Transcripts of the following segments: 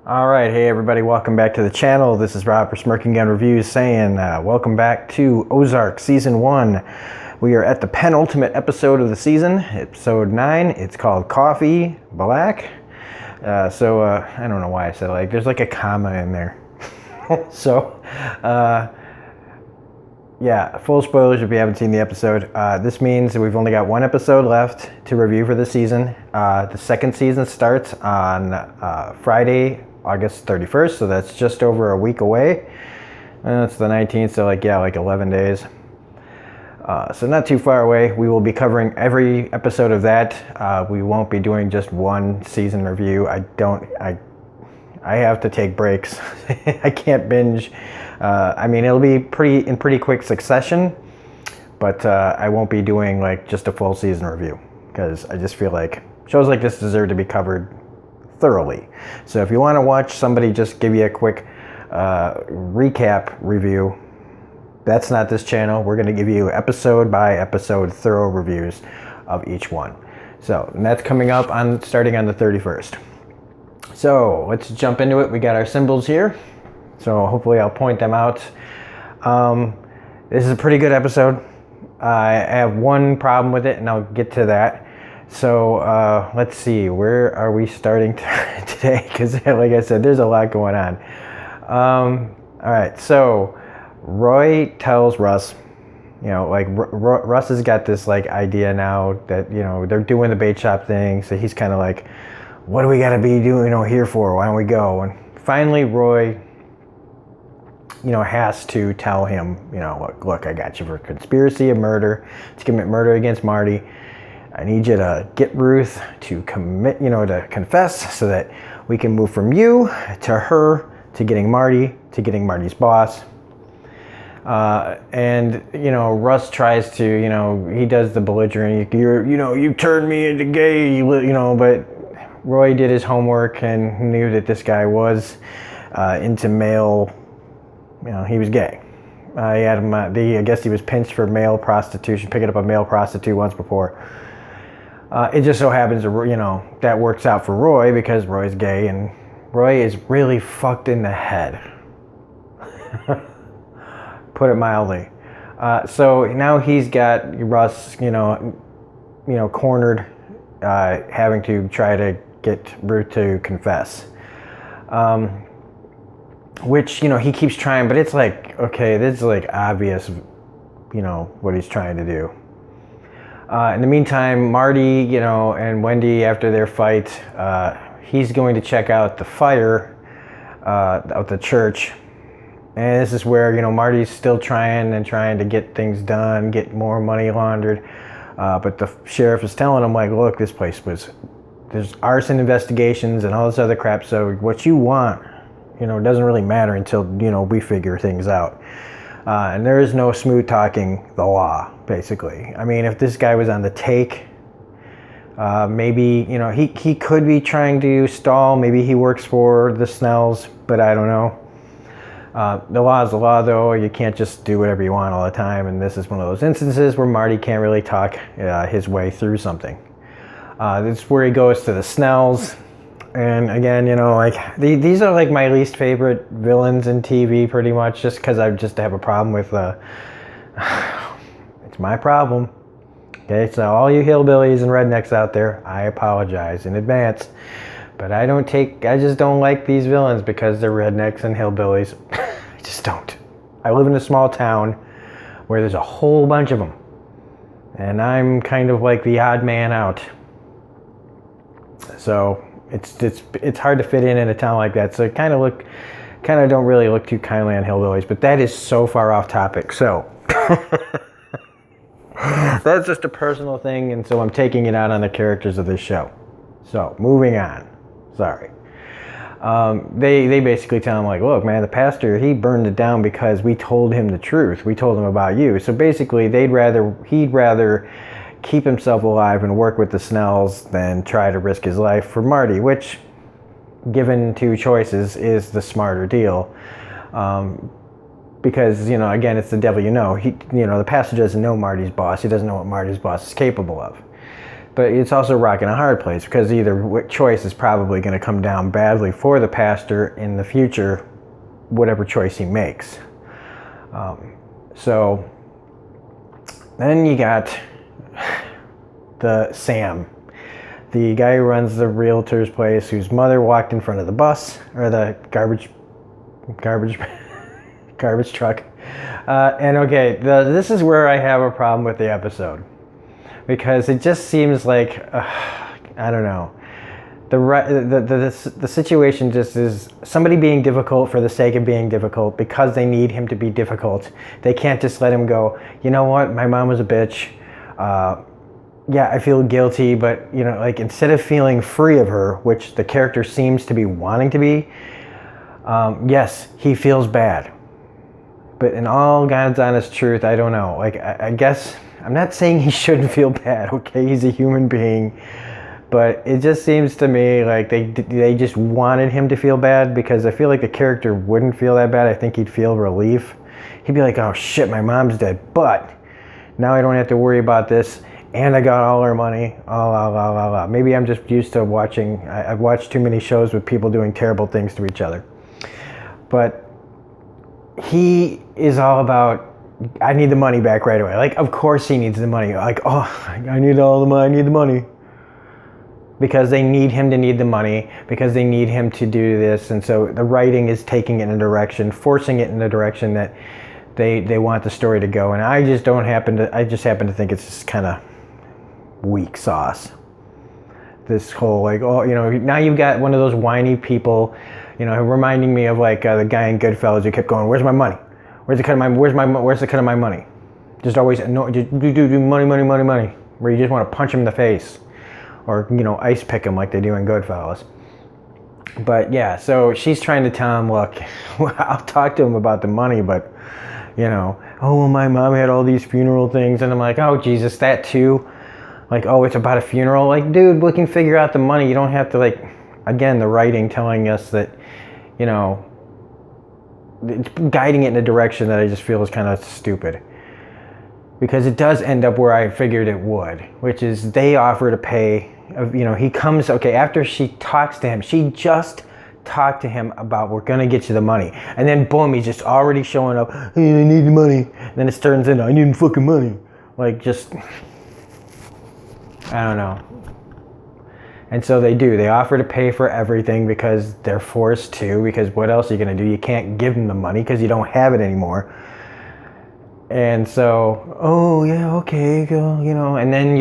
All right, hey everybody, welcome back to the channel. This is Rob for Smirking Gun Reviews saying welcome back to Ozark Season 1. We are at the penultimate episode of the season, episode 9. It's called Coffee Black. I don't know why I said it there's like a comma in there. Yeah, full spoilers if you haven't seen the episode. This means that we've only got one episode left to review for the season. The second season starts on Friday, August 31st, so that's just over a week away. And it's the 19th, so like 11 days. So not too far away. We will be covering every episode of that. We won't be doing just one season review. I have to take breaks. I can't binge. It'll be in pretty quick succession, but I won't be doing like just a full season review because I just feel like shows like this deserve to be covered thoroughly. So if you want to watch somebody just give you a quick recap review, that's not this channel. We're going to give you episode by episode thorough reviews of each one. So, and that's coming up starting on the 31st. So let's jump into it. We got our symbols here. So hopefully I'll point them out. This is a pretty good episode. I have one problem with it, and I'll get to that. So let's see, where are we starting today? Because like I said, there's a lot going on. All right, so Roy tells Russ, Russ has got this idea now that, they're doing the bait shop thing. So he's kind of like, what do we got to be doing here for? Why don't we go? And finally Roy has to tell him, look, I got you for conspiracy of murder, to commit murder against Marty. I need you to get Ruth to commit, to confess so that we can move from you to her to getting Marty to getting Marty's boss. Russ tries to, he does the belligerent, you turned me into gay, but Roy did his homework and knew that this guy was into male. He was gay. He had him. I guess he was pinched for male prostitution, picking up a male prostitute once before. It just so happens, that works out for Roy because Roy's gay, and Roy is really fucked in the head. Put it mildly. So now he's got Russ, cornered, having to try to get Ruth to confess. Which, he keeps trying, but it's okay, this is obvious, what he's trying to do. In the meantime, Marty, and Wendy, after their fight, he's going to check out the fire of the church. And this is where, Marty's still trying to get things done, get more money laundered. But the sheriff is telling him, look, this place there's arson investigations and all this other crap. So what you want, it doesn't really matter until, we figure things out. And there is no smooth talking the law, basically. If this guy was on the take, maybe, he could be trying to stall. Maybe he works for the Snells, but I don't know. The law is the law, though. You can't just do whatever you want all the time. And this is one of those instances where Marty can't really talk his way through something. This is where he goes to the Snells. And again, these are my least favorite villains in TV, pretty much, just because I just have a problem with, it's my problem. Okay, so all you hillbillies and rednecks out there, I apologize in advance. But I just don't like these villains because they're rednecks and hillbillies. I just don't. I live in a small town where there's a whole bunch of them. And I'm kind of like the odd man out. So it's hard to fit in a town like that. So kind of don't really look too kindly on hillbillies, but that is so far off topic. So that's just a personal thing, and so I'm taking it out on the characters of this show. So moving on. Sorry. They basically tell him look, man, the pastor, he burned it down because we told him the truth. We told him about you. So basically he'd rather keep himself alive and work with the Snells than try to risk his life for Marty, which, given two choices, is the smarter deal. Because, again, it's the devil the pastor doesn't know Marty's boss. He doesn't know what Marty's boss is capable of. But it's also a rock and a hard place, because either choice is probably going to come down badly for the pastor in the future, whatever choice he makes. So then you got Sam, the guy who runs the realtor's place, whose mother walked in front of the bus, or the garbage truck. And okay, this is where I have a problem with the episode, because it just seems like, I don't know, the situation just is somebody being difficult for the sake of being difficult, because they need him to be difficult. They can't just let him go, you know what, my mom was a bitch. Yeah, I feel guilty, but, you know, like, instead of feeling free of her, which the character seems to be wanting to be, yes, he feels bad. But in all God's honest truth, I don't know. Like, I guess, I'm not saying he shouldn't feel bad, okay? He's a human being. But it just seems to me like they just wanted him to feel bad, because I feel like the character wouldn't feel that bad. I think he'd feel relief. He'd be like, oh shit, my mom's dead, but now I don't have to worry about this, and I got all her money. Oh. Maybe I'm just used to watching, I've watched too many shows with people doing terrible things to each other. But he is all about, I need the money back right away. Like, of course he needs the money. Like, oh, I need all the money, I need the money. Because they need him to need the money, because they need him to do this. And so the writing is taking it in a direction, forcing it in a direction that they want the story to go. And I just happen to think it's just kind of weak sauce. This whole, like, oh, you know, now you've got one of those whiny people, you know, reminding me of like the guy in Goodfellas who kept going, where's my money? Where's the cut of my money? Just always, no, do money, where you just want to punch him in the face. Or, you know, ice pick him like they do in Goodfellas. But yeah, so she's trying to tell him, look, I'll talk to him about the money, but, you know, oh, well, my mom had all these funeral things. And I'm like, oh, Jesus, that too? Like, oh, it's about a funeral? Like, dude, we can figure out the money. You don't have to, like, again, the writing telling us that, you know, it's guiding it in a direction that I just feel is kind of stupid. Because it does end up where I figured it would, which is they offer to pay, you know, he comes, okay, after she talks to him, she just talked to him about, we're going to get you the money. And then boom, he's just already showing up, hey, I need the money. And then it turns into, I need the fucking money. Like, just, I don't know. And so they offer to pay for everything because they're forced to, because what else are you going to do? You can't give them the money because you don't have it anymore. And so, oh yeah, okay, go, you know, and then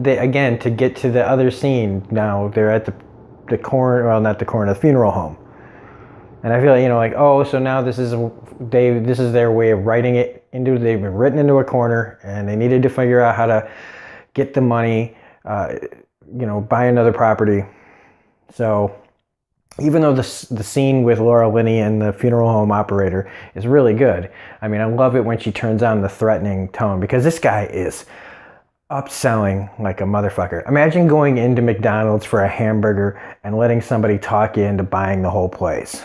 again, to get to the other scene, now they're at the corner, well, not the corner, the funeral home. And I feel like, you know, like, oh, so now this is their way of writing it into, they've been written into a corner, and they needed to figure out how to get the money, you know, buy another property. So even though the scene with Laura Linney and the funeral home operator is really good, I mean, I love it when she turns on the threatening tone, because this guy is upselling like a motherfucker. Imagine going into McDonald's for a hamburger and letting somebody talk you into buying the whole place.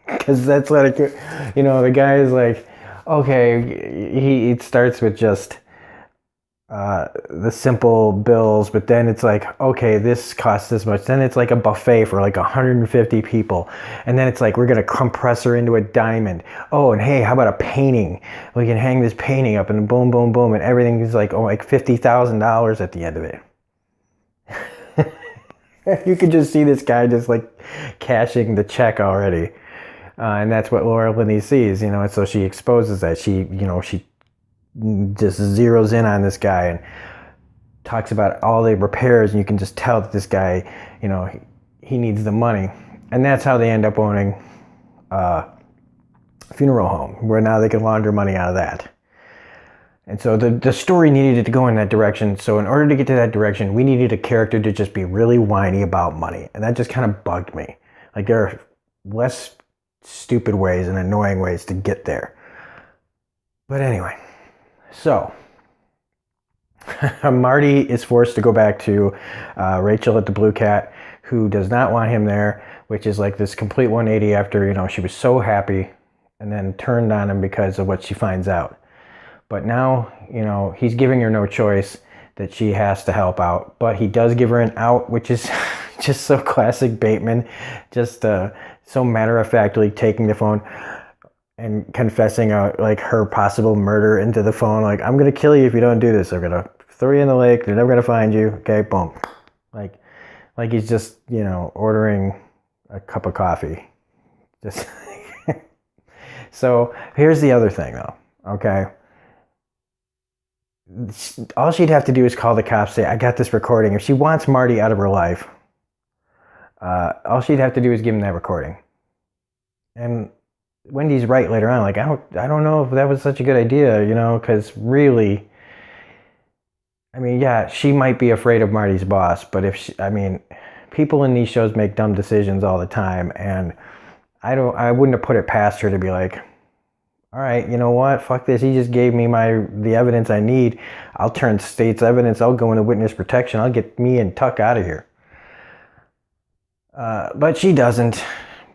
Because that's like, you know, the guy is like, okay, it starts with just the simple bills, but then it's like, okay, this costs this much. Then it's like a buffet for like 150 people. And then it's like, we're going to compress her into a diamond. Oh, and hey, how about a painting? We can hang this painting up, and boom, boom, boom. And everything is like, oh, like $50,000 at the end of it. You could just see this guy just like cashing the check already. And that's what Laura Linney sees, you know, and so she exposes that. She just zeroes in on this guy and talks about all the repairs, and you can just tell that this guy, you know, he needs the money. And that's how they end up owning a funeral home, where now they can launder money out of that. And so the story needed to go in that direction. So in order to get to that direction, we needed a character to just be really whiny about money. And that just kind of bugged me. Like, there are less stupid ways and annoying ways to get there. But anyway, so Marty is forced to go back to Rachel at the Blue Cat, who does not want him there, which is like this complete 180 after, you know, she was so happy and then turned on him because of what she finds out. But now, you know, he's giving her no choice. that she has to help out. But he does give her an out, which is just so classic Bateman. Just so matter-of-factly taking the phone and confessing like her possible murder into the phone. Like, I'm going to kill you if you don't do this. I'm going to throw you in the lake. They're never going to find you. Okay, boom. Like he's just, ordering a cup of coffee. Just So here's the other thing, though. Okay. All she'd have to do is call the cops, say, I got this recording. If she wants Marty out of her life, all she'd have to do is give him that recording. And Wendy's right later on. Like, I don't know if that was such a good idea, because really, I mean, yeah, she might be afraid of Marty's boss, but people in these shows make dumb decisions all the time, and I wouldn't have put it past her to be like, all right, you know what? Fuck this. He just gave me the evidence I need. I'll turn state's evidence. I'll go into witness protection. I'll get me and Tuck out of here. But she doesn't.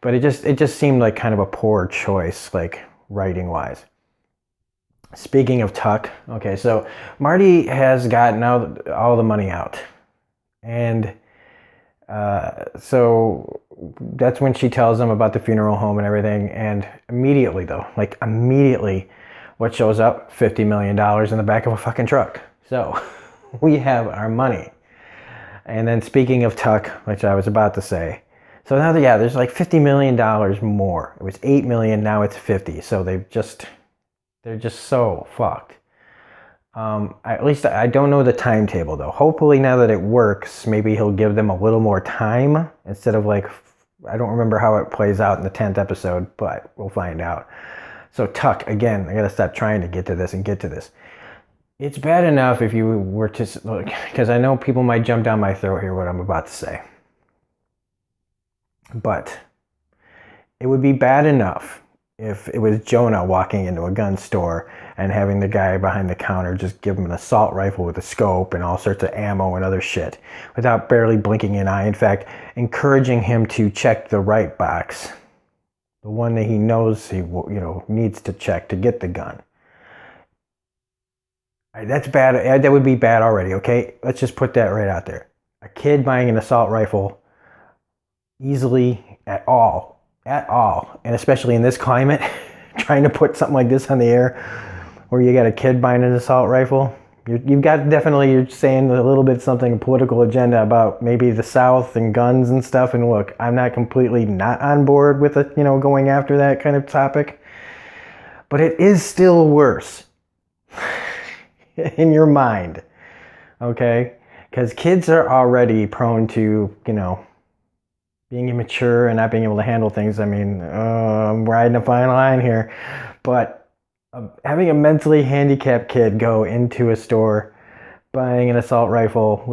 But it just seemed like kind of a poor choice, like writing wise. Speaking of Tuck, okay, so Marty has gotten all the money out, and so that's when she tells him about the funeral home and everything. And immediately, what shows up? $50 million in the back of a fucking truck. So we have our money. And then speaking of Tuck, which I was about to say, so now, there's like $50 million more. It was $8 million, now it's 50. So they're just so fucked. At least I don't know the timetable, though. Hopefully now that it works, maybe he'll give them a little more time instead of like, I don't remember how it plays out in the 10th episode, but we'll find out. So Tuck, again, I gotta stop trying to get to this. It's bad enough if you were to look, because I know people might jump down my throat here what I'm about to say. But it would be bad enough if it was Jonah walking into a gun store and having the guy behind the counter just give him an assault rifle with a scope and all sorts of ammo and other shit without barely blinking an eye. In fact, encouraging him to check the right box, the one that he knows he needs to check to get the gun. That's bad. That would be bad already, okay? Let's just put that right out there. A kid buying an assault rifle easily at all, and especially in this climate, trying to put something like this on the air where you got a kid buying an assault rifle, you're saying a little bit something, a political agenda about maybe the South and guns and stuff. And look, I'm not completely not on board with it, going after that kind of topic, but it is still worse in your mind, okay? Because kids are already prone to, being immature and not being able to handle things. I mean, I'm riding a fine line here, but having a mentally handicapped kid go into a store, buying an assault rifle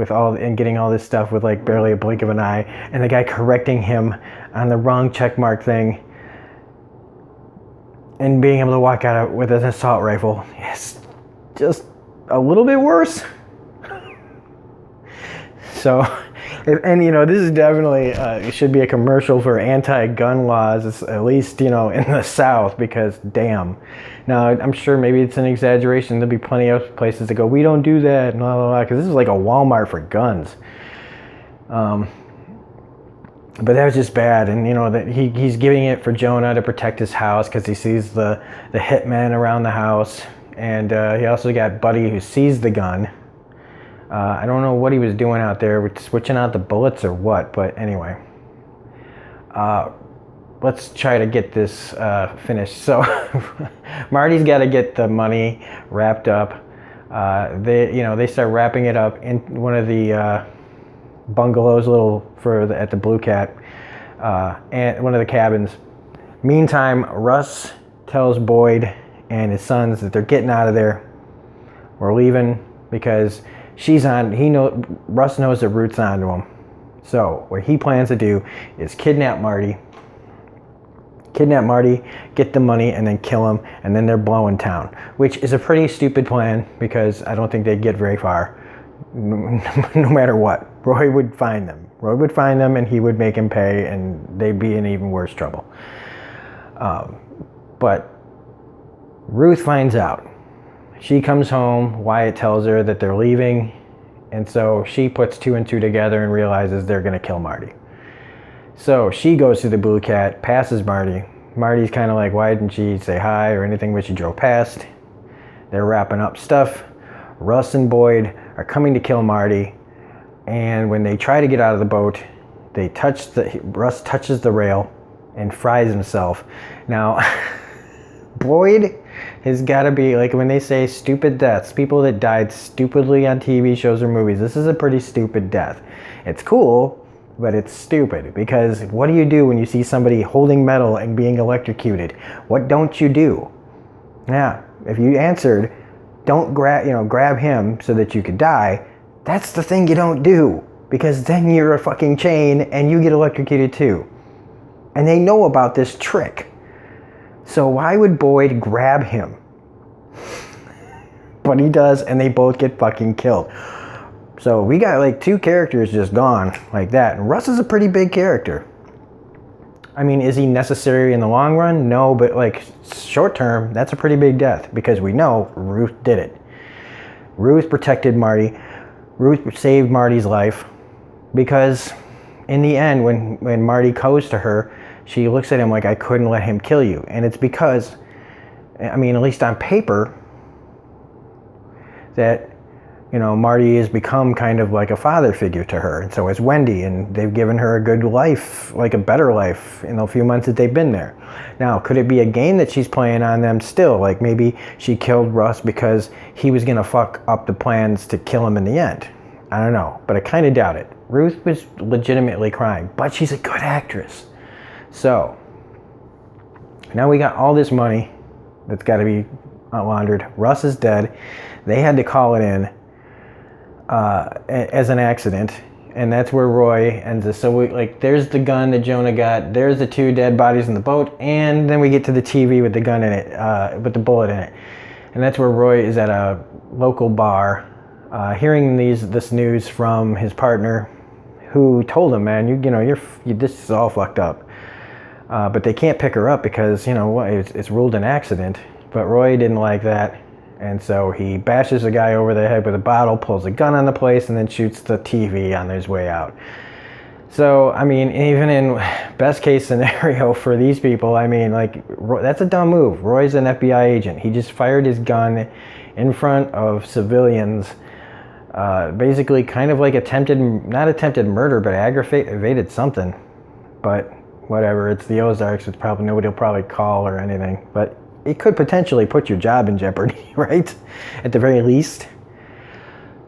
and getting all this stuff with like barely a blink of an eye, and the guy correcting him on the wrong checkmark thing, and being able to walk out with an assault rifle, is just a little bit worse. So, and this is definitely, it should be a commercial for anti-gun laws, at least, in the South, because damn. Now, I'm sure maybe it's an exaggeration. There'll be plenty of places that go, we don't do that, blah, blah, blah, because this is like a Walmart for guns. But that was just bad. And, that he's giving it for Jonah to protect his house because he sees the hitmen around the house. And he also got Buddy who sees the gun. I don't know what he was doing out there, switching out the bullets or what, but anyway. Let's try to get this finished. So Marty's got to get the money wrapped up. They start wrapping it up in one of the bungalows at the Blue Cat, and one of the cabins. Meantime, Russ tells Boyd and his sons that they're getting out of there. We're leaving because Russ knows the route's onto him. So what he plans to do is kidnap Marty, get the money, and then kill him, and then they're blowing town, which is a pretty stupid plan because I don't think they'd get very far no matter what. Roy would find them, and he would make him pay, and they'd be in even worse trouble. But Ruth finds out. She comes home. Wyatt tells her that they're leaving, And so she puts 2 and 2 together and realizes they're going to kill Marty. So she goes to the Blue Cat, passes Marty. Marty's kind of like, why didn't she say hi or anything when she drove past? They're wrapping up stuff. Russ and Boyd are coming to kill Marty. And when they try to get out of the boat, Russ touches the rail and fries himself. Now, Boyd has got to be, like when they say stupid deaths, people that died stupidly on TV shows or movies, this is a pretty stupid death. It's cool, but it's stupid, because what do you do when you see somebody holding metal and being electrocuted? What don't you do? Yeah, if you answered, don't grab him so that you could die, that's the thing you don't do, because then you're a fucking chain and you get electrocuted too. And they know about this trick. So why would Boyd grab him? But he does, and they both get fucking killed. So we got like 2 characters just gone like that. And Russ is a pretty big character. I mean, is he necessary in the long run? No, but like short term, that's a pretty big death, because we know Ruth did it. Ruth protected Marty. Ruth saved Marty's life, because in the end, when Marty goes to her, she looks at him like, I couldn't let him kill you. And it's because, I mean, at least on paper, that, Marty has become kind of like a father figure to her. And so has Wendy, and they've given her a good life, like a better life in the few months that they've been there. Now, could it be a game that she's playing on them still? Like maybe she killed Russ because he was going to fuck up the plans to kill him in the end. I don't know, but I kind of doubt it. Ruth was legitimately crying, but she's a good actress. So, now we got all this money that's got to be laundered. Russ is dead. They had to call it in as an accident, and that's where Roy ends up. So, there's the gun that Jonah got. There's the 2 dead bodies in the boat, and then we get to the TV with the gun in it, with the bullet in it. And that's where Roy is at a local bar, hearing this news from his partner, who told him, man, this is all fucked up. But they can't pick her up because, it's ruled an accident. But Roy didn't like that. And so he bashes a guy over the head with a bottle, pulls a gun on the place, and then shoots the TV on his way out. So, I mean, even in best case scenario for these people, I mean, that's a dumb move. Roy's an FBI agent. He just fired his gun in front of civilians. Basically kind of like not attempted murder, but aggravated something. But whatever, it's the Ozarks, it's probably nobody will probably call or anything, but it could potentially put your job in jeopardy, right? At the very least.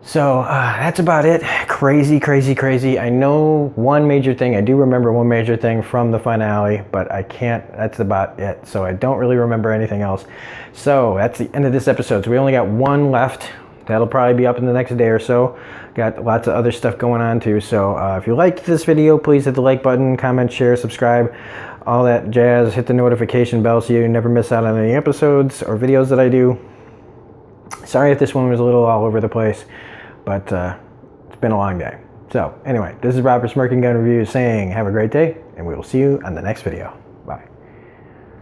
So that's about it. Crazy, crazy, crazy. I know one major thing, I do remember one major thing from the finale, but that's about it. So I don't really remember anything else. So that's the end of this episode. So we only got 1 left. That'll probably be up in the next day or so. Got lots of other stuff going on too. So if you liked this video, please hit the like button, comment, share, subscribe, all that jazz. Hit the notification bell so you never miss out on any episodes or videos that I do. Sorry if this one was a little all over the place, but it's been a long day. So anyway, this is Robert Smirking Gun Reviews saying have a great day, and we will see you on the next video.